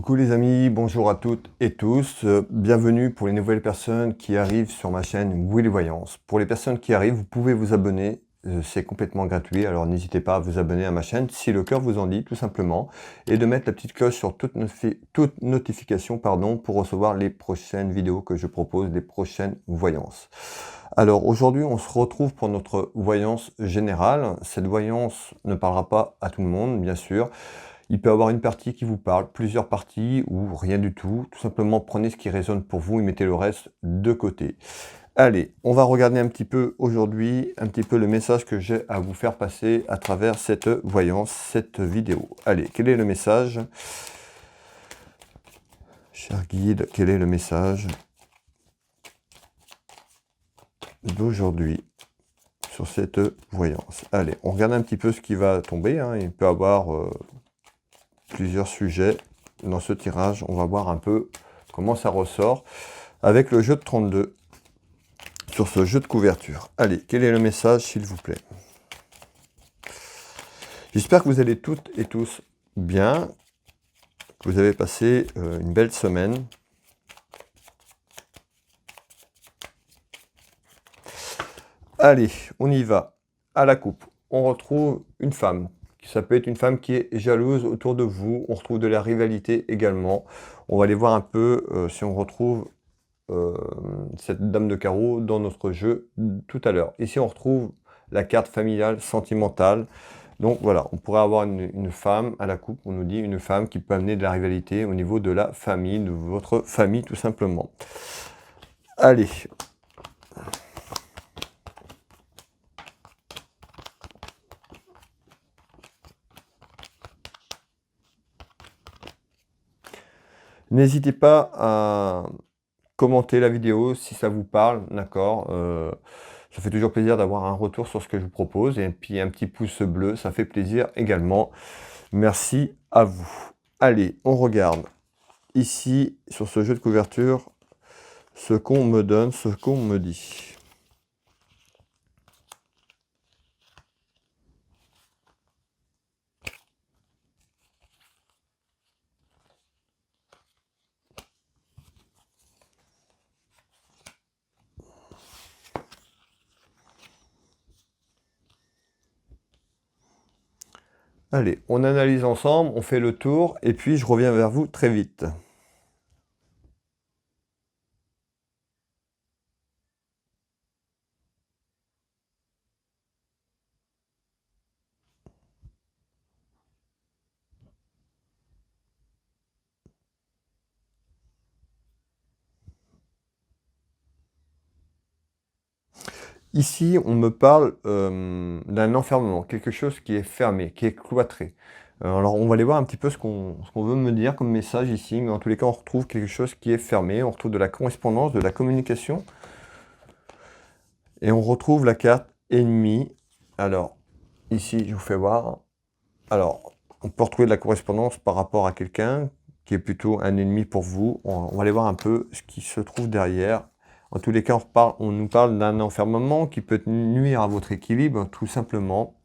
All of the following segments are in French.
Coucou les amis, bonjour à toutes et tous. Bienvenue pour les nouvelles personnes qui arrivent sur ma chaîne Willy Voyance. Pour les personnes qui arrivent, vous pouvez vous abonner, c'est complètement gratuit. Alors n'hésitez pas à vous abonner à ma chaîne si le cœur vous en dit, tout simplement. Et de mettre la petite cloche sur toute notification pour recevoir les prochaines vidéos que je propose, les prochaines voyances. Alors aujourd'hui, on se retrouve pour notre voyance générale. Cette voyance ne parlera pas à tout le monde, bien sûr. Il peut y avoir une partie qui vous parle, plusieurs parties ou rien du tout. Tout simplement, prenez ce qui résonne pour vous et mettez le reste de côté. Allez, on va regarder un petit peu aujourd'hui, un petit peu le message que j'ai à vous faire passer à travers cette voyance, cette vidéo. Allez, quel est le message? Cher guide, quel est le message d'aujourd'hui sur cette voyance? Allez, on regarde un petit peu ce qui va tomber. Il peut y avoir plusieurs sujets dans ce tirage. On va voir un peu comment ça ressort avec le jeu de 32 sur ce jeu de couverture. Allez, quel est le message, s'il vous plaît? J'espère que vous allez toutes et tous bien, que vous avez passé une belle semaine. Allez, on y va. À la coupe, on retrouve une femme. Ça peut être une femme qui est jalouse autour de vous. On retrouve de la rivalité également. On va aller voir un peu si on retrouve cette dame de carreau dans notre jeu tout à l'heure. Ici, on retrouve la carte familiale sentimentale. Donc voilà, on pourrait avoir une femme à la coupe. On nous dit une femme qui peut amener de la rivalité au niveau de la famille, de votre famille tout simplement. Allez. N'hésitez pas à commenter la vidéo si ça vous parle, d'accord. Ça fait toujours plaisir d'avoir un retour sur ce que je vous propose. Et puis un petit pouce bleu, ça fait plaisir également. Merci à vous. Allez, on regarde ici, sur ce jeu de couverture, ce qu'on me donne, ce qu'on me dit. Allez, on analyse ensemble, on fait le tour, et puis je reviens vers vous très vite. Ici, on me parle d'un enfermement, quelque chose qui est fermé, qui est cloîtré. Alors, on va aller voir un petit peu ce qu'on veut me dire comme message ici, mais en tous les cas, on retrouve quelque chose qui est fermé, on retrouve de la correspondance, de la communication, et on retrouve la carte ennemi. Alors, ici, je vous fais voir. Alors, on peut retrouver de la correspondance par rapport à quelqu'un qui est plutôt un ennemi pour vous. On va aller voir un peu ce qui se trouve derrière. En tous les cas, on nous parle d'un enfermement qui peut nuire à votre équilibre, tout simplement.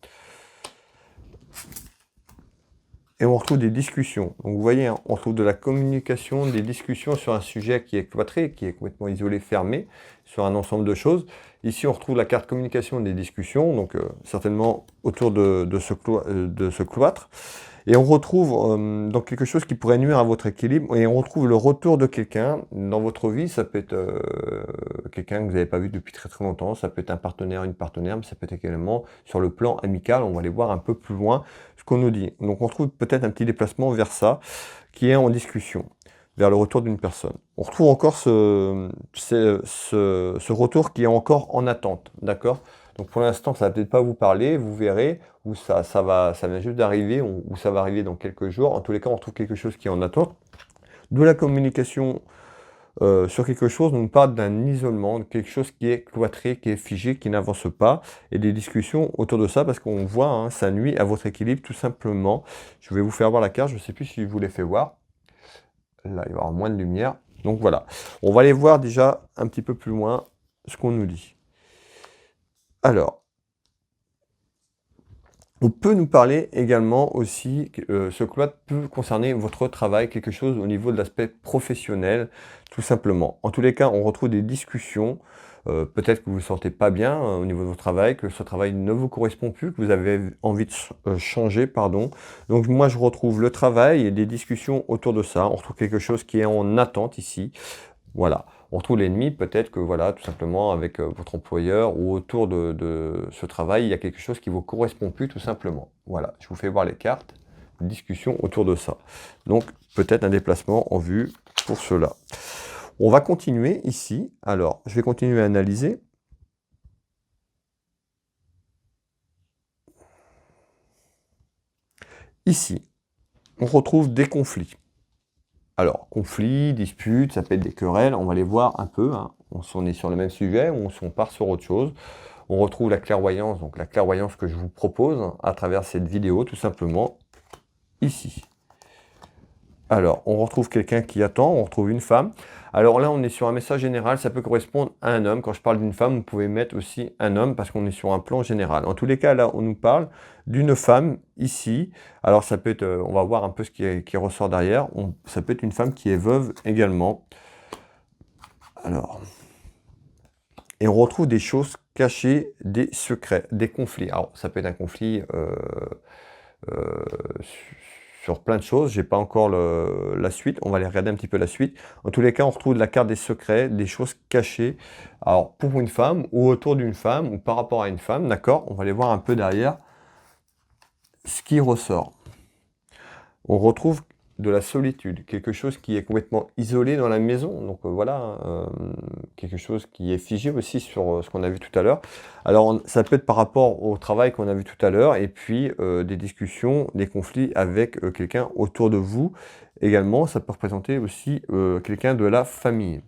Et on retrouve des discussions. Donc vous voyez, on retrouve de la communication, des discussions sur un sujet qui est cloîtré, qui est complètement isolé, fermé, sur un ensemble de choses. Ici, on retrouve la carte communication des discussions, donc certainement autour de ce cloître. Et on retrouve donc quelque chose qui pourrait nuire à votre équilibre, et on retrouve le retour de quelqu'un dans votre vie. Ça peut être quelqu'un que vous n'avez pas vu depuis très très longtemps, ça peut être un partenaire, une partenaire, mais ça peut être également sur le plan amical. On va aller voir un peu plus loin ce qu'on nous dit. Donc on trouve peut-être un petit déplacement vers ça, qui est en discussion, vers le retour d'une personne. On retrouve encore ce retour qui est encore en attente, d'accord? Donc pour l'instant, ça va peut-être pas vous parler, vous verrez, ou ça vient juste d'arriver, ou ça va arriver dans quelques jours. En tous les cas, on retrouve quelque chose qui est en attente. De la communication sur quelque chose, on nous parle d'un isolement, de quelque chose qui est cloîtré, qui est figé, qui n'avance pas, et des discussions autour de ça, parce qu'on voit, ça nuit à votre équilibre, tout simplement. Je vais vous faire voir la carte, je ne sais plus si je vous l'ai fait voir. Là, il va y avoir moins de lumière. Donc voilà, on va aller voir déjà un petit peu plus loin ce qu'on nous dit. Alors, On peut nous parler également aussi, ce cloître peut concerner votre travail, quelque chose au niveau de l'aspect professionnel, tout simplement. En tous les cas, on retrouve des discussions, peut-être que vous ne vous sentez pas bien, au niveau de votre travail, que ce travail ne vous correspond plus, que vous avez envie de changer, pardon. Donc moi, je retrouve le travail et des discussions autour de ça. On retrouve quelque chose qui est en attente ici. Voilà. On retrouve l'ennemi, peut-être que voilà, tout simplement avec votre employeur ou autour de ce travail, il y a quelque chose qui ne vous correspond plus, tout simplement. Voilà, je vous fais voir les cartes, discussion autour de ça. Donc, peut-être un déplacement en vue pour cela. On va continuer ici. Alors, je vais continuer à analyser. Ici, on retrouve des conflits. Alors, conflits, disputes, ça peut être des querelles, on va les voir un peu, hein. On est sur le même sujet, ou on part sur autre chose. On retrouve la clairvoyance, donc la clairvoyance que je vous propose à travers cette vidéo, tout simplement, ici. Alors, on retrouve quelqu'un qui attend, on retrouve une femme. Alors là, on est sur un message général, ça peut correspondre à un homme. Quand je parle d'une femme, vous pouvez mettre aussi un homme parce qu'on est sur un plan général. En tous les cas, là, on nous parle d'une femme ici. Alors, ça peut être, on va voir un peu ce qui ressort derrière. Ça peut être une femme qui est veuve également. Alors, et on retrouve des choses cachées, des secrets, des conflits. Alors, ça peut être un conflit euh, sur plein de choses. J'ai pas encore la suite. On va aller regarder un petit peu la suite. En tous les cas, on retrouve la carte des secrets, des choses cachées. Alors, pour une femme, ou autour d'une femme, ou par rapport à une femme, d'accord? On va aller voir un peu derrière ce qui ressort. On retrouve de la solitude, quelque chose qui est complètement isolé dans la maison, donc voilà, quelque chose qui est figé aussi sur ce qu'on a vu tout à l'heure. Alors ça peut être par rapport au travail qu'on a vu tout à l'heure, et puis des discussions, des conflits avec quelqu'un autour de vous. Également, ça peut représenter aussi quelqu'un de la famille.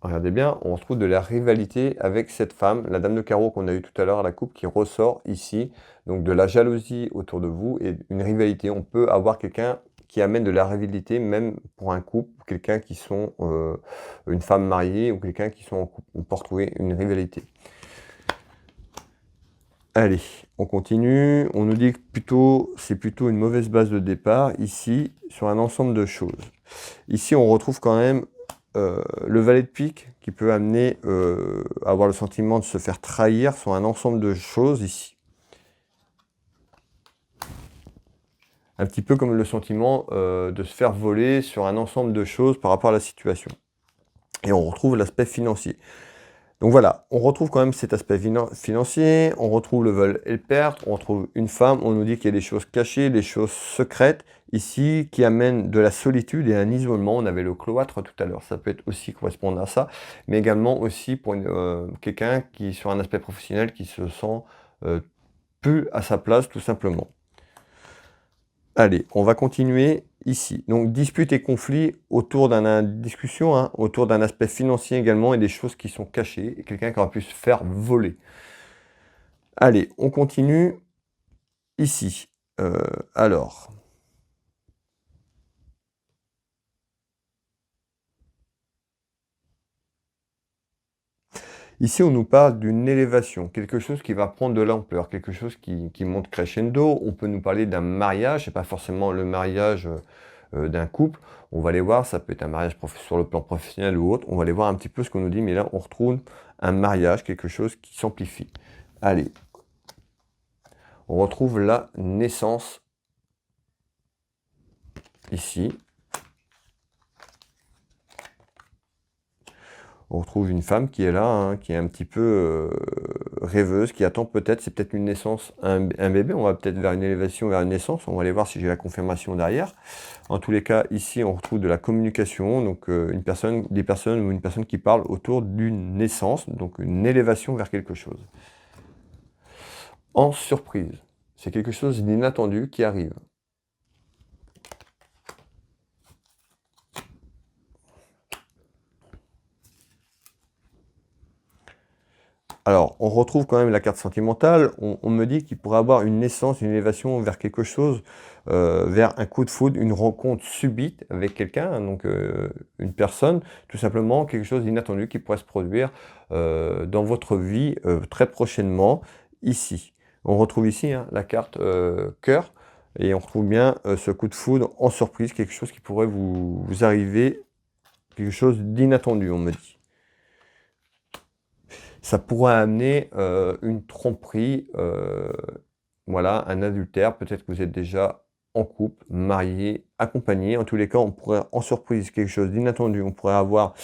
Regardez bien, on retrouve de la rivalité avec cette femme, la dame de carreau qu'on a eu tout à l'heure à la coupe, qui ressort ici. Donc de la jalousie autour de vous et une rivalité. On peut avoir quelqu'un qui amène de la rivalité, même pour un couple, quelqu'un qui sont une femme mariée ou quelqu'un qui sont en couple. On peut retrouver une rivalité. Allez, on continue. On nous dit que c'est plutôt une mauvaise base de départ ici sur un ensemble de choses. Ici, on retrouve quand même le valet de pique qui peut amener à avoir le sentiment de se faire trahir sur un ensemble de choses ici. Un petit peu comme le sentiment de se faire voler sur un ensemble de choses par rapport à la situation. Et on retrouve l'aspect financier. Donc voilà, on retrouve quand même cet aspect financier, on retrouve le vol et le perte, on retrouve une femme, on nous dit qu'il y a des choses cachées, des choses secrètes, ici, qui amènent de la solitude et un isolement. On avait le cloître tout à l'heure, ça peut être aussi correspondre à ça, mais également aussi pour quelqu'un qui, sur un aspect professionnel, qui se sent plus à sa place, tout simplement. Allez, on va continuer ici. Donc, disputes et conflits autour d'une discussion, hein, autour d'un aspect financier également et des choses qui sont cachées et quelqu'un qui aura pu se faire voler. Allez, on continue ici. Alors. Ici, on nous parle d'une élévation, quelque chose qui va prendre de l'ampleur, quelque chose qui monte crescendo. On peut nous parler d'un mariage, et pas forcément le mariage d'un couple. On va aller voir, ça peut être un mariage sur le plan professionnel ou autre. On va aller voir un petit peu ce qu'on nous dit, mais là, on retrouve un mariage, quelque chose qui s'amplifie. Allez, on retrouve la naissance ici. On retrouve une femme qui est là, hein, qui est un petit peu rêveuse, qui attend peut-être, c'est peut-être une naissance, un bébé. On va peut-être vers une élévation, vers une naissance. On va aller voir si j'ai la confirmation derrière. En tous les cas, ici, on retrouve de la communication, donc des personnes ou une personne qui parle autour d'une naissance, donc une élévation vers quelque chose. En surprise, c'est quelque chose d'inattendu qui arrive. Alors, on retrouve quand même la carte sentimentale. On me dit qu'il pourrait avoir une naissance, une élévation vers quelque chose, vers un coup de foudre, une rencontre subite avec quelqu'un, hein, donc une personne, tout simplement quelque chose d'inattendu qui pourrait se produire dans votre vie très prochainement, ici. On retrouve ici hein, la carte cœur, et on retrouve bien ce coup de foudre en surprise, quelque chose qui pourrait vous arriver, quelque chose d'inattendu, on me dit. Ça pourrait amener une tromperie, voilà, un adultère. Peut-être que vous êtes déjà en couple, marié, accompagné. En tous les cas, on pourrait en surprise quelque chose d'inattendu. On pourrait avoir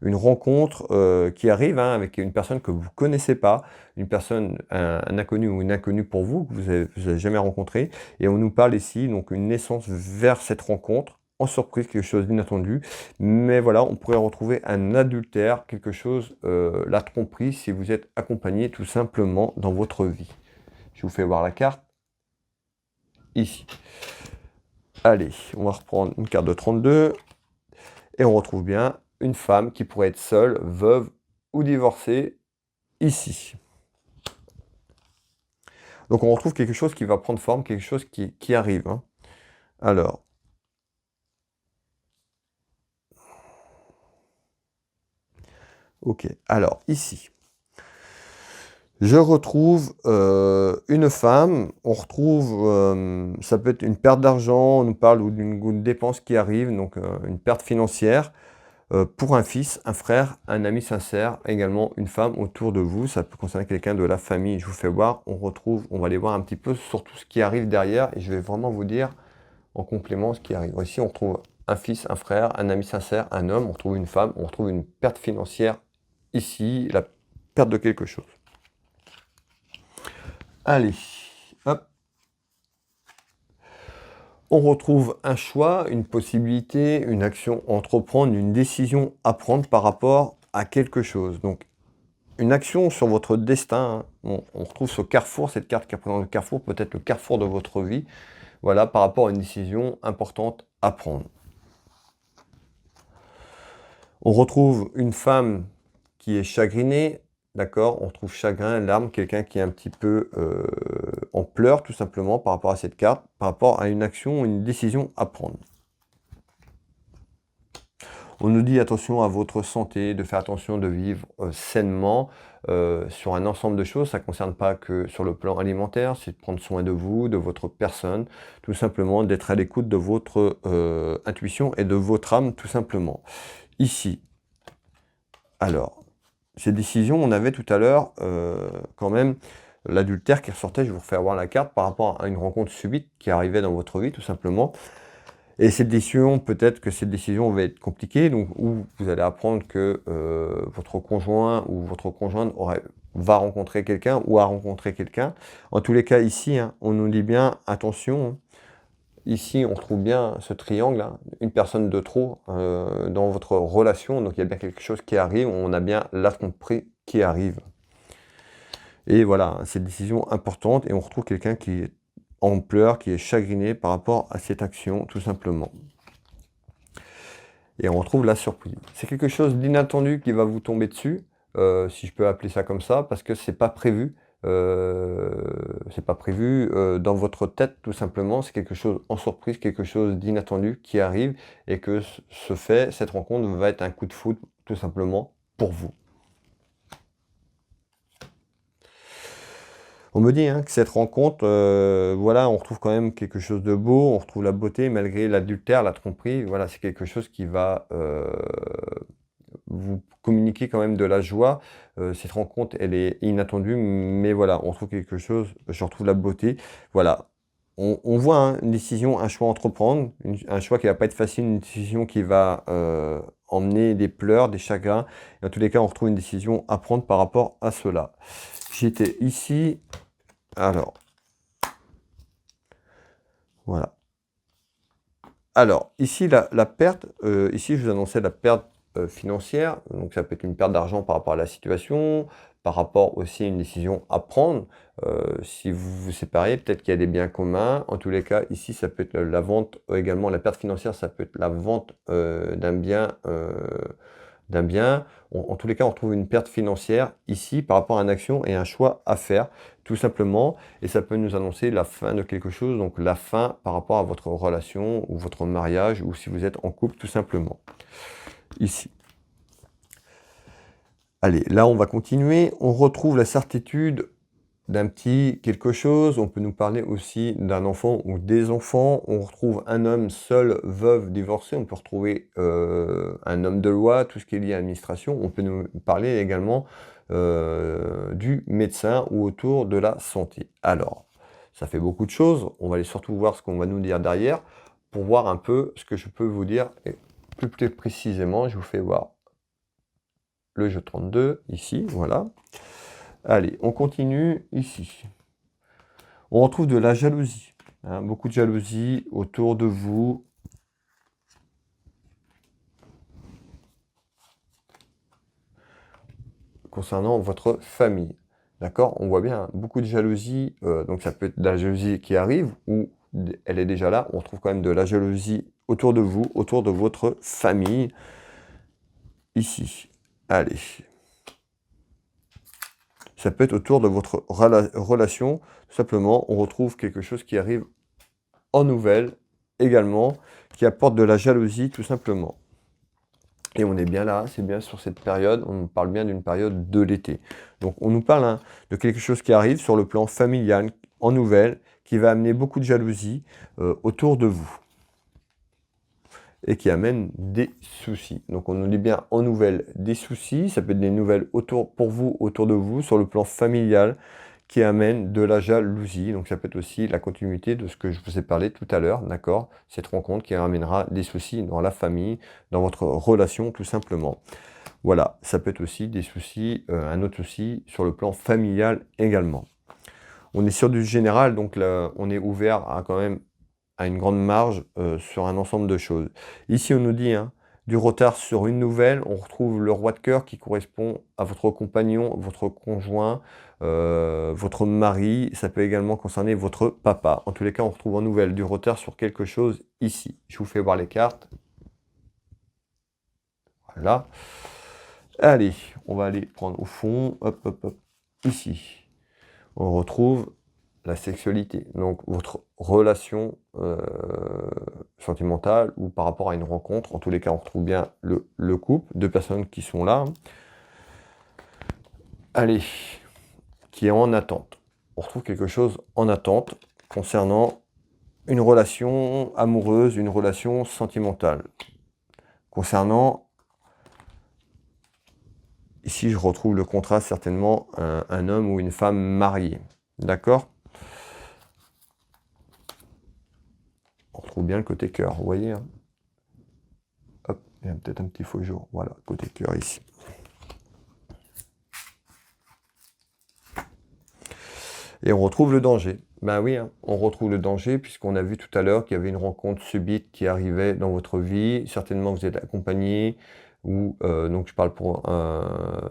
une rencontre qui arrive hein, avec une personne que vous ne connaissez pas, une personne, un inconnu ou une inconnue pour vous, que vous avez jamais rencontré. Et on nous parle ici, donc une naissance vers cette rencontre, en surprise, quelque chose d'inattendu. Mais voilà, on pourrait retrouver un adultère, quelque chose, la tromperie, si vous êtes accompagné tout simplement dans votre vie. Je vous fais voir la carte, ici. Allez, on va reprendre une carte de 32, et on retrouve bien une femme qui pourrait être seule, veuve ou divorcée, ici. Donc on retrouve quelque chose qui va prendre forme, quelque chose qui arrive. Hein. Alors, ok, alors ici, je retrouve une femme, on retrouve, ça peut être une perte d'argent, on nous parle d'une dépense qui arrive, donc une perte financière, pour un fils, un frère, un ami sincère, également une femme autour de vous, ça peut concerner quelqu'un de la famille. Je vous fais voir, on va aller voir un petit peu sur tout ce qui arrive derrière, et je vais vraiment vous dire en complément ce qui arrive. Ici, on retrouve un fils, un frère, un ami sincère, un homme, on retrouve une femme, on retrouve une perte financière ici, la perte de quelque chose. Allez, hop. On retrouve un choix, une possibilité, une action à entreprendre, une décision à prendre par rapport à quelque chose. Donc, une action sur votre destin. Hein. On retrouve ce carrefour, cette carte qui représente le carrefour, peut-être le carrefour de votre vie. Voilà, par rapport à une décision importante à prendre. On retrouve une femme qui est chagrinée, d'accord? On retrouve chagrin, larmes, quelqu'un qui est un petit peu en pleurs, tout simplement, par rapport à cette carte, par rapport à une action, une décision à prendre. On nous dit attention à votre santé, de faire attention de vivre sainement sur un ensemble de choses. Ça ne concerne pas que sur le plan alimentaire, c'est de prendre soin de vous, de votre personne, tout simplement d'être à l'écoute de votre intuition et de votre âme, tout simplement. Ici, alors, ces décisions, on avait tout à l'heure quand même l'adultère qui ressortait, je vais vous refaire voir la carte, par rapport à une rencontre subite qui arrivait dans votre vie, tout simplement. Et cette décision, peut-être que cette décision va être compliquée, donc où vous allez apprendre que votre conjoint ou votre conjointe va rencontrer quelqu'un ou a rencontré quelqu'un. En tous les cas, ici, hein, on nous dit bien, attention, hein, ici, on retrouve bien ce triangle, hein, une personne de trop dans votre relation, donc il y a bien quelque chose qui arrive, on a bien la tromperie qui arrive. Et voilà, c'est une décision importante, et on retrouve quelqu'un qui est en pleurs, qui est chagriné par rapport à cette action, tout simplement. Et on retrouve la surprise. C'est quelque chose d'inattendu qui va vous tomber dessus, si je peux appeler ça comme ça, parce que c'est pas prévu. C'est pas prévu dans votre tête, tout simplement. C'est quelque chose en surprise, quelque chose d'inattendu qui arrive, et que cette rencontre va être un coup de foudre, tout simplement, pour vous. On me dit hein, que cette rencontre, voilà, on retrouve quand même quelque chose de beau, on retrouve la beauté malgré l'adultère, la tromperie. Voilà, c'est quelque chose qui va vous communiquer quand même de la joie. Cette rencontre, elle est inattendue, mais voilà, on trouve quelque chose, je retrouve la beauté. Voilà, on voit hein, une décision, un choix à entreprendre, un choix qui va pas être facile, une décision qui va emmener des pleurs, des chagrins. Et en tous les cas, on retrouve une décision à prendre par rapport à cela. J'étais ici, alors, voilà. Alors, ici, la perte, ici, je vous annonçais la perte financière, donc ça peut être une perte d'argent par rapport à la situation, par rapport aussi à une décision à prendre. Si vous vous séparez, peut-être qu'il y a des biens communs. En tous les cas, ici, ça peut être la vente également, la perte financière, ça peut être la vente d'un bien. En tous les cas, on trouve une perte financière ici par rapport à une action et un choix à faire, tout simplement. Et ça peut nous annoncer la fin de quelque chose, donc la fin par rapport à votre relation ou votre mariage, ou si vous êtes en couple, tout simplement. Ici. Allez, là, on va continuer. On retrouve la certitude d'un petit quelque chose, on peut nous parler aussi d'un enfant ou des enfants. On retrouve un homme seul, veuve, divorcé. On peut retrouver un homme de loi, tout ce qui est lié à l'administration. On peut nous parler également du médecin ou autour de la santé. Alors, ça fait beaucoup de choses. On va aller surtout voir ce qu'on va nous dire derrière pour voir un peu ce que je peux vous dire. Et plus précisément, je vous fais voir le jeu 32, ici, voilà. Allez, on continue ici. On retrouve de la jalousie, hein, beaucoup de jalousie autour de vous. Concernant votre famille, d'accord? On voit bien, hein, beaucoup de jalousie, donc ça peut être de la jalousie qui arrive ou elle est déjà là. On retrouve quand même de la jalousie autour de vous, autour de votre famille, ici. Allez. Ça peut être autour de votre relation. Tout simplement, on retrouve quelque chose qui arrive en nouvelle également, qui apporte de la jalousie tout simplement. Et on est bien là, c'est bien sur cette période, on parle bien d'une période de l'été. Donc on nous parle hein, de quelque chose qui arrive sur le plan familial, en nouvelle, qui va amener beaucoup de jalousie autour de vous. Et qui amène des soucis. Donc on nous dit bien en nouvelle des soucis, ça peut être des nouvelles pour vous, autour de vous, sur le plan familial, qui amène de la jalousie. Donc ça peut être aussi la continuité de ce que je vous ai parlé tout à l'heure, d'accord? Cette rencontre qui amènera des soucis dans la famille, dans votre relation tout simplement. Voilà, ça peut être aussi des soucis, un autre souci sur le plan familial également. On est sur du général, donc là, on est ouvert à quand même à une grande marge sur un ensemble de choses. Ici, on nous dit hein, du retard sur une nouvelle, on retrouve le roi de cœur qui correspond à votre compagnon, votre conjoint, votre mari, ça peut également concerner votre papa. En tous les cas, on retrouve en nouvelle du retard sur quelque chose ici. Je vous fais voir les cartes. Voilà. Allez, on va aller prendre au fond, hop, hop, hop, ici. On retrouve la sexualité, donc votre relation sentimentale ou par rapport à une rencontre. En tous les cas, on retrouve bien le couple, deux personnes qui sont là. Allez, qui est en attente. On retrouve quelque chose en attente concernant une relation amoureuse, une relation sentimentale. Concernant, ici je retrouve le contrat certainement, un homme ou une femme mariée. D'accord ? On retrouve bien le côté cœur, vous voyez hein. Hop, il y a peut-être un petit faux jour. Voilà, côté cœur ici. Et on retrouve le danger. Ben oui, hein, on retrouve le danger puisqu'on a vu tout à l'heure qu'il y avait une rencontre subite qui arrivait dans votre vie. Certainement, vous êtes accompagné ou donc je parle pour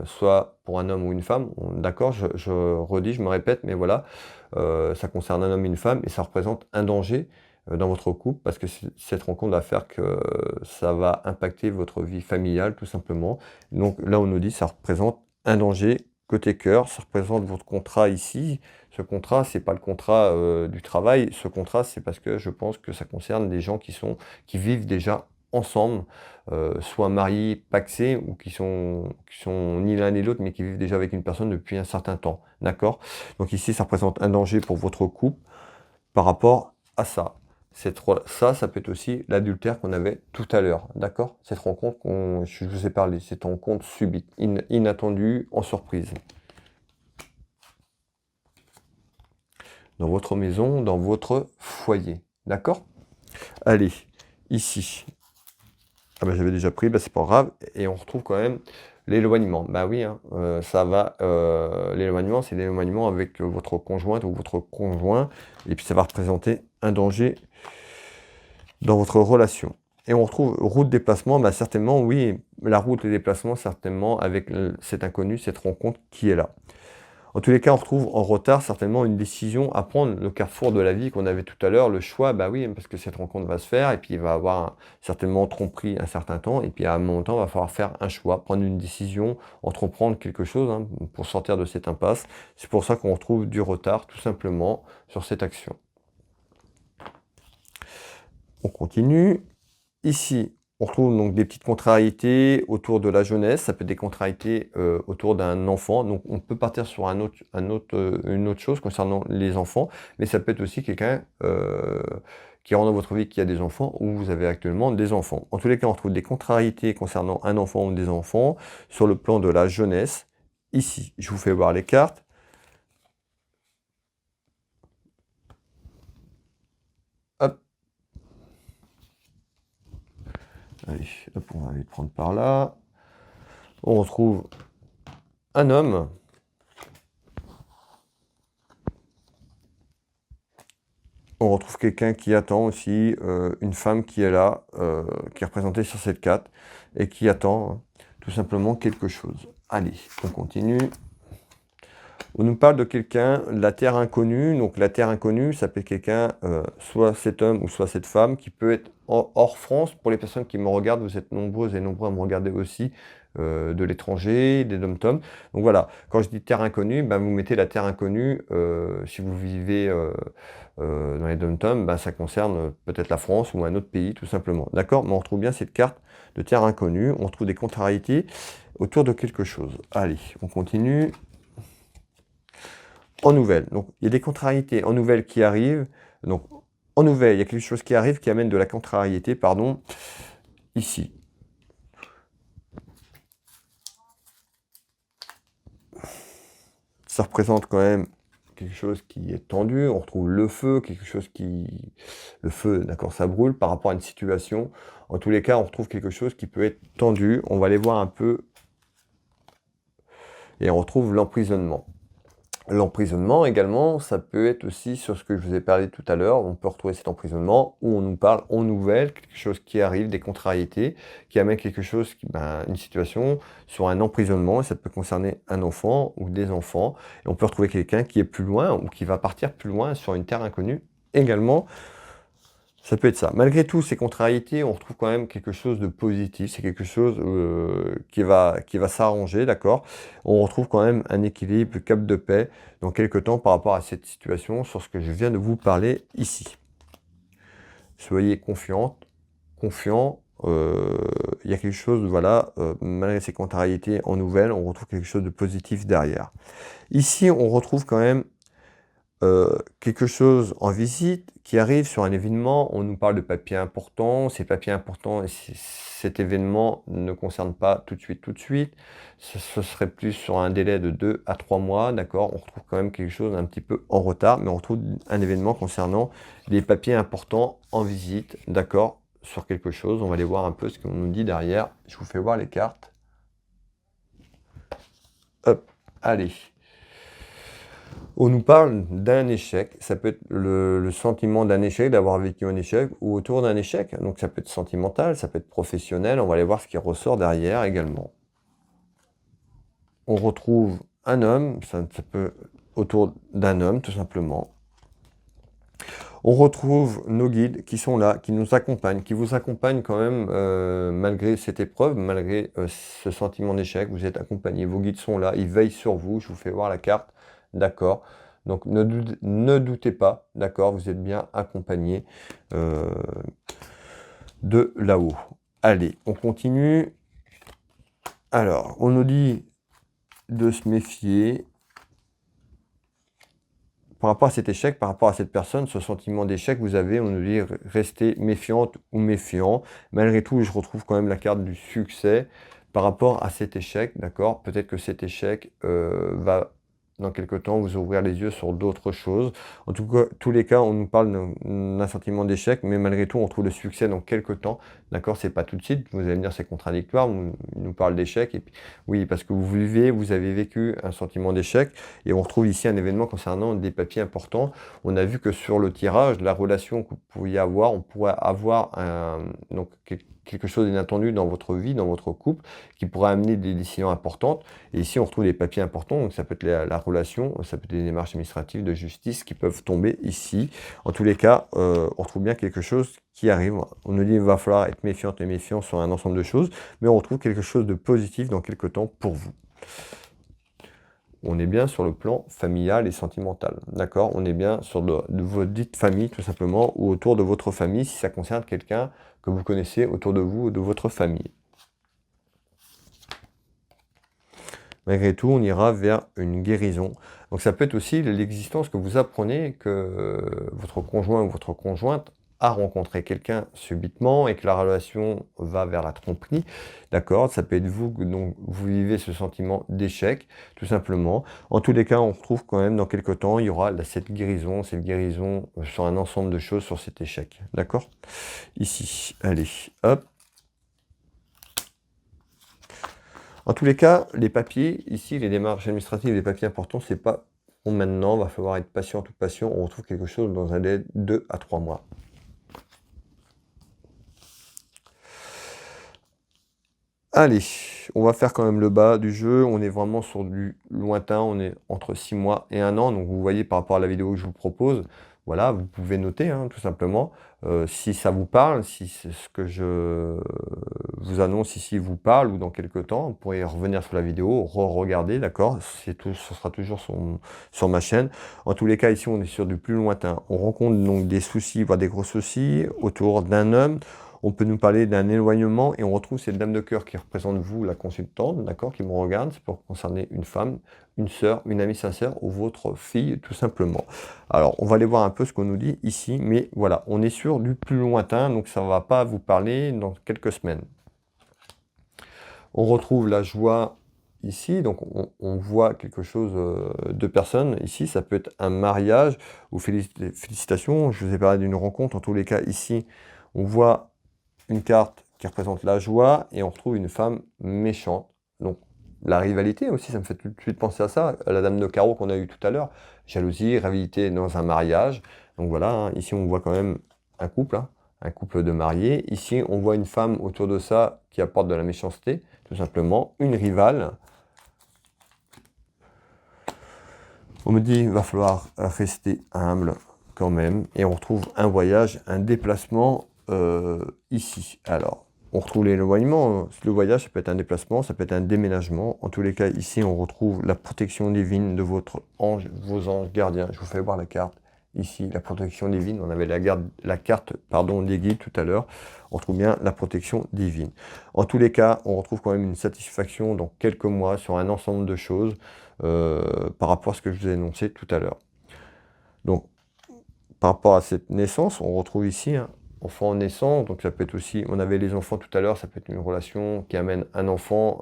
soit pour un homme ou une femme. D'accord, je redis, je me répète, mais voilà, ça concerne un homme et une femme et ça représente un danger dans votre couple parce que cette rencontre va faire que ça va impacter votre vie familiale tout simplement. Donc là, on nous dit ça représente un danger côté cœur, ça représente votre contrat ici. Ce contrat, c'est pas le contrat du travail. Ce contrat, c'est parce que je pense que ça concerne des gens qui vivent déjà ensemble, soit mariés, pacsés, ou qui sont ni l'un ni l'autre, mais qui vivent déjà avec une personne depuis un certain temps. D'accord? Donc ici, ça représente un danger pour votre couple par rapport à ça. Ça peut être aussi l'adultère qu'on avait tout à l'heure, d'accord? Cette rencontre je vous ai parlé, cette rencontre subite, inattendue, en surprise. Dans votre maison, dans votre foyer, d'accord? Allez, ici. Ah ben j'avais déjà pris, ben c'est pas grave. Et on retrouve quand même l'éloignement. Bah oui, hein, ça va. L'éloignement, c'est l'éloignement avec votre conjointe ou votre conjoint. Et puis ça va représenter un danger dans votre relation. Et on retrouve route déplacement, bah certainement, oui, la route, les déplacements, certainement, avec cet inconnu, cette rencontre qui est là. En tous les cas, on retrouve en retard certainement une décision à prendre, le carrefour de la vie qu'on avait tout à l'heure, le choix, bah oui, parce que cette rencontre va se faire, et puis il va avoir certainement tromperie un certain temps, et puis à un moment temps, il va falloir faire un choix, prendre une décision, entreprendre quelque chose hein, pour sortir de cette impasse. C'est pour ça qu'on retrouve du retard, tout simplement, sur cette action. On continue. Ici, On retrouve donc des petites contrariétés autour de la jeunesse, ça peut être des contrariétés autour d'un enfant. Donc on peut partir sur une autre chose concernant les enfants, mais ça peut être aussi quelqu'un qui rentre dans votre vie qui a des enfants ou vous avez actuellement des enfants. En tous les cas, on retrouve des contrariétés concernant un enfant ou des enfants sur le plan de la jeunesse. Ici, je vous fais voir les cartes. Hop. Allez, hop, on va aller prendre par là. On retrouve un homme. On retrouve quelqu'un qui attend aussi, une femme qui est là, qui est représentée sur cette carte, et qui attend tout simplement quelque chose. Allez, on continue. On nous parle de quelqu'un, la terre inconnue. Donc la terre inconnue, ça peut être quelqu'un, soit cet homme ou soit cette femme, qui peut être hors France. Pour les personnes qui me regardent, vous êtes nombreuses et nombreux à me regarder aussi, de l'étranger, des dom-toms. Donc voilà, quand je dis terre inconnue, ben, vous mettez la terre inconnue, si vous vivez dans les dom-toms, ben, ça concerne peut-être la France ou un autre pays tout simplement. D'accord? Mais on retrouve bien cette carte de terre inconnue, on retrouve des contrariétés autour de quelque chose. Allez, on continue. En nouvelle, donc il y a des contrariétés en nouvelle qui arrivent. Donc en nouvelle, il y a quelque chose qui arrive qui amène de la contrariété, pardon, ici. Ça représente quand même quelque chose qui est tendu. On retrouve le feu, quelque chose qui... Le feu, d'accord, ça brûle par rapport à une situation. En tous les cas, on retrouve quelque chose qui peut être tendu. On va aller voir un peu. Et on retrouve l'emprisonnement. L'emprisonnement également, ça peut être aussi sur ce que je vous ai parlé tout à l'heure. On peut retrouver cet emprisonnement où on nous parle en nouvelle, quelque chose qui arrive, des contrariétés, qui amène quelque chose, une situation sur un emprisonnement. Et ça peut concerner un enfant ou des enfants. Et on peut retrouver quelqu'un qui est plus loin ou qui va partir plus loin sur une terre inconnue également. Ça peut être ça. Malgré tout ces contrariétés, on retrouve quand même quelque chose de positif. C'est quelque chose qui va s'arranger, d'accord? On retrouve quand même un équilibre, cap de paix dans quelques temps par rapport à cette situation, sur ce que je viens de vous parler ici. Soyez confiant. Il y a quelque chose, voilà, malgré ces contrariétés en nouvelles, on retrouve quelque chose de positif derrière. Ici, on retrouve quand même quelque chose en visite qui arrive sur un événement. On nous parle de papiers importants. Ces papiers importants, cet événement ne concerne pas tout de suite. Ce serait plus sur un délai de 2 à 3 mois, d'accord? On retrouve quand même quelque chose un petit peu en retard, mais on retrouve un événement concernant des papiers importants en visite, d'accord? Sur quelque chose. On va aller voir un peu ce qu'on nous dit derrière. Je vous fais voir les cartes. Hop, allez. On nous parle d'un échec, ça peut être le sentiment d'un échec, d'avoir vécu un échec, ou autour d'un échec, donc ça peut être sentimental, ça peut être professionnel, on va aller voir ce qui ressort derrière également. On retrouve un homme, ça peut autour d'un homme tout simplement. On retrouve nos guides qui sont là, qui nous accompagnent, qui vous accompagnent quand même malgré cette épreuve, malgré ce sentiment d'échec, vous êtes accompagnés, vos guides sont là, ils veillent sur vous, je vous fais voir la carte. D'accord. Donc ne doutez pas, d'accord, vous êtes bien accompagné de là-haut. Allez, on continue. Alors, on nous dit de se méfier par rapport à cet échec, par rapport à cette personne, ce sentiment d'échec, vous avez, on nous dit rester méfiante ou méfiant. Malgré tout, je retrouve quand même la carte du succès par rapport à cet échec, d'accord. Peut-être que cet échec va dans quelques temps vous ouvrir les yeux sur d'autres choses. En tout cas, tous les cas, on nous parle d'un sentiment d'échec, mais malgré tout, on trouve le succès dans quelques temps. D'accord, c'est pas tout de suite. Vous allez me dire c'est contradictoire. On nous parle d'échec. Et puis, oui, parce que vous avez vécu un sentiment d'échec. Et on retrouve ici un événement concernant des papiers importants. On a vu que sur le tirage, la relation que vous pourriez avoir, on pourrait avoir donc quelque chose d'inattendu dans votre vie, dans votre couple, qui pourrait amener des décisions importantes. Et ici, on retrouve des papiers importants, donc ça peut être la relation, ça peut être des démarches administratives de justice qui peuvent tomber ici. En tous les cas, on retrouve bien quelque chose qui arrive. On nous dit qu'il va falloir être méfiante et méfiant sur un ensemble de choses, mais on retrouve quelque chose de positif dans quelques temps pour vous. on est bien sur le plan familial et sentimental, d'accord? On est bien sur de votre dite famille, tout simplement, ou autour de votre famille, si ça concerne quelqu'un que vous connaissez autour de vous ou de votre famille. Malgré tout, on ira vers une guérison. Donc ça peut être aussi l'existence que vous apprenez que votre conjoint ou votre conjointe a rencontré quelqu'un subitement et que la relation va vers la tromperie. D'accord? Ça peut être vous, donc vous vivez ce sentiment d'échec, tout simplement. En tous les cas, on retrouve quand même dans quelques temps, il y aura cette guérison sur un ensemble de choses sur cet échec. D'accord? Ici, allez, hop. En tous les cas, les papiers, ici, les démarches administratives, les papiers importants, c'est pas pour maintenant, va falloir être patient, tout patient, on retrouve quelque chose dans un délai de 2 à 3 mois. Allez, on va faire quand même le bas du jeu, on est vraiment sur du lointain, on est entre 6 mois et 1 an, donc vous voyez par rapport à la vidéo que je vous propose, voilà, vous pouvez noter, hein, tout simplement, si ça vous parle, si c'est ce que je vous annonce ici vous parle ou dans quelques temps, vous pourrez revenir sur la vidéo, re-regarder, d'accord? C'est tout, ce sera toujours sur ma chaîne. En tous les cas, ici, on est sur du plus lointain. On rencontre donc des soucis, voire des gros soucis autour d'un homme. On peut nous parler d'un éloignement et on retrouve cette dame de cœur qui représente vous, la consultante, d'accord, qui me regarde. C'est pour concerner une femme, une sœur, une amie sincère ou votre fille, tout simplement. Alors, on va aller voir un peu ce qu'on nous dit ici, mais voilà, on est sur du plus lointain, donc ça ne va pas vous parler dans quelques semaines. On retrouve la joie ici, donc on voit quelque chose de personne. Ici, ça peut être un mariage ou félicitations. Je vous ai parlé d'une rencontre. En tous les cas, ici, on voit une carte qui représente la joie et on retrouve une femme méchante. Donc, la rivalité aussi, ça me fait tout de suite penser à ça, à la dame de carreau qu'on a eue tout à l'heure. Jalousie, rivalité dans un mariage. Donc voilà, hein, ici, on voit quand même un couple, hein, un couple de mariés. Ici, on voit une femme autour de ça qui apporte de la méchanceté, tout simplement, une rivale. On me dit qu'il va falloir rester humble quand même. Et on retrouve un voyage, un déplacement ici. Alors, on retrouve l'éloignement. Le voyage, ça peut être un déplacement, ça peut être un déménagement. En tous les cas, ici, on retrouve la protection divine de votre ange, vos anges gardiens. Je vous fais voir la carte. Ici, la protection divine, on avait la carte des guides tout à l'heure. On retrouve bien la protection divine. En tous les cas, on retrouve quand même une satisfaction dans quelques mois sur un ensemble de choses par rapport à ce que je vous ai énoncé tout à l'heure. Donc, par rapport à cette naissance, on retrouve ici un enfant naissant. Donc, ça peut être aussi, on avait les enfants tout à l'heure, ça peut être une relation qui amène un enfant,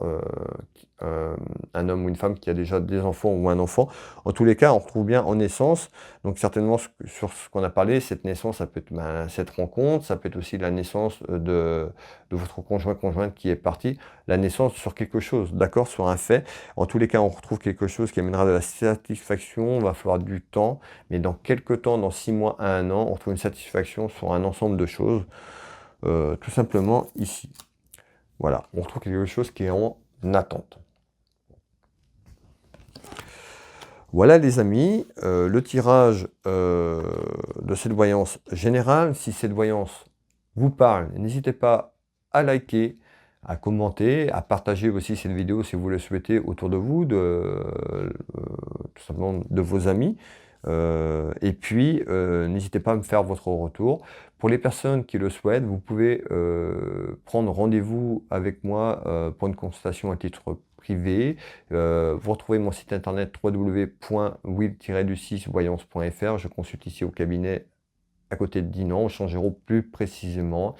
un homme ou une femme qui a déjà des enfants ou un enfant. En tous les cas, on retrouve bien en naissance. Donc certainement, sur ce qu'on a parlé, cette naissance, ça peut être cette rencontre, ça peut être aussi la naissance de votre conjointe qui est parti, la naissance sur quelque chose, d'accord, sur un fait. En tous les cas, on retrouve quelque chose qui amènera de la satisfaction, il va falloir du temps, mais dans quelques temps, dans 6 mois à 1 an, on retrouve une satisfaction sur un ensemble de choses, tout simplement ici. Voilà, on retrouve quelque chose qui est en attente. Voilà les amis, le tirage de cette voyance générale. Si cette voyance vous parle, n'hésitez pas à liker, à commenter, à partager aussi cette vidéo si vous le souhaitez autour de vous, tout simplement de vos amis. Et puis, n'hésitez pas à me faire votre retour. Pour les personnes qui le souhaitent, vous pouvez prendre rendez-vous avec moi pour une consultation à titre privé. Vous retrouvez mon site internet www.will-du6voyance.fr. Je consulte ici au cabinet à côté de Dinan, au Changero plus précisément.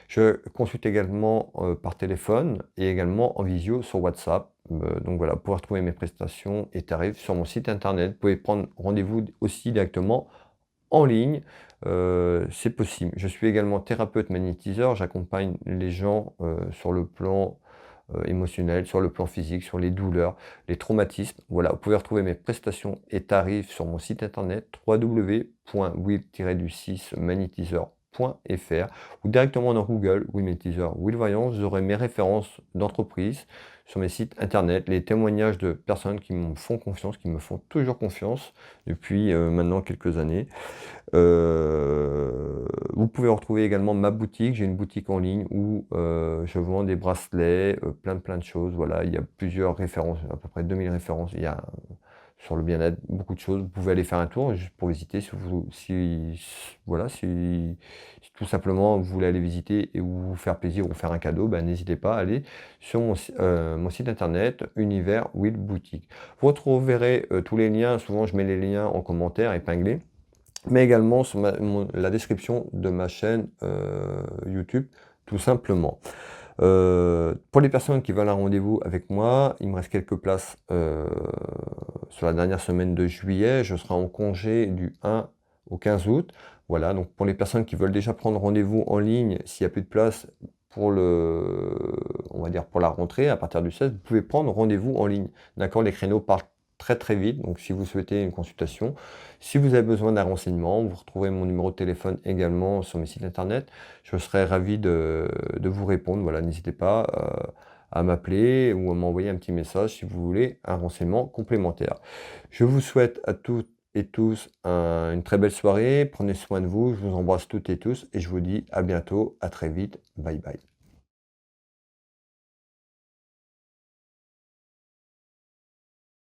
Je consulte également par téléphone et également en visio sur WhatsApp. Donc voilà, vous pouvez retrouver mes prestations et tarifs sur mon site internet. Vous pouvez prendre rendez-vous aussi directement en ligne. C'est possible. Je suis également thérapeute magnétiseur. J'accompagne les gens sur le plan émotionnel, sur le plan physique, sur les douleurs, les traumatismes. Voilà, vous pouvez retrouver mes prestations et tarifs sur mon site internet www.will-du6magnétiseur.fr ou directement dans Google, Will Magnétiseur, Will Voyance. Vous aurez mes références d'entreprise sur mes sites internet, les témoignages de personnes qui me font confiance, qui me font toujours confiance depuis maintenant quelques années. Vous pouvez retrouver également ma boutique. J'ai une boutique en ligne où je vends des bracelets, plein de choses. Voilà, il y a plusieurs références, à peu près 2000 références. Il y a sur le bien-être, beaucoup de choses. Vous pouvez aller faire un tour juste pour visiter voilà, si tout simplement vous voulez aller visiter et vous faire plaisir ou faire un cadeau, ben, n'hésitez pas à aller sur mon site internet Univers Will Boutique. Vous retrouverez tous les liens, souvent je mets les liens en commentaire épinglés, mais également sur la description de ma chaîne YouTube, tout simplement. Pour les personnes qui veulent un rendez-vous avec moi, il me reste quelques places sur la dernière semaine de juillet. Je serai en congé du 1 au 15 août. Voilà, donc pour les personnes qui veulent déjà prendre rendez-vous en ligne, s'il n'y a plus de place pour on va dire pour la rentrée, à partir du 16, vous pouvez prendre rendez-vous en ligne. D'accord, les créneaux partent très très vite, donc si vous souhaitez une consultation, si vous avez besoin d'un renseignement, vous retrouvez mon numéro de téléphone également sur mes sites internet. Je serai ravi de vous répondre. Voilà, n'hésitez pas à m'appeler ou à m'envoyer un petit message si vous voulez un renseignement complémentaire. Je vous souhaite à toutes et tous une très belle soirée. Prenez soin de vous. Je vous embrasse toutes et tous et je vous dis à bientôt, à très vite. Bye bye.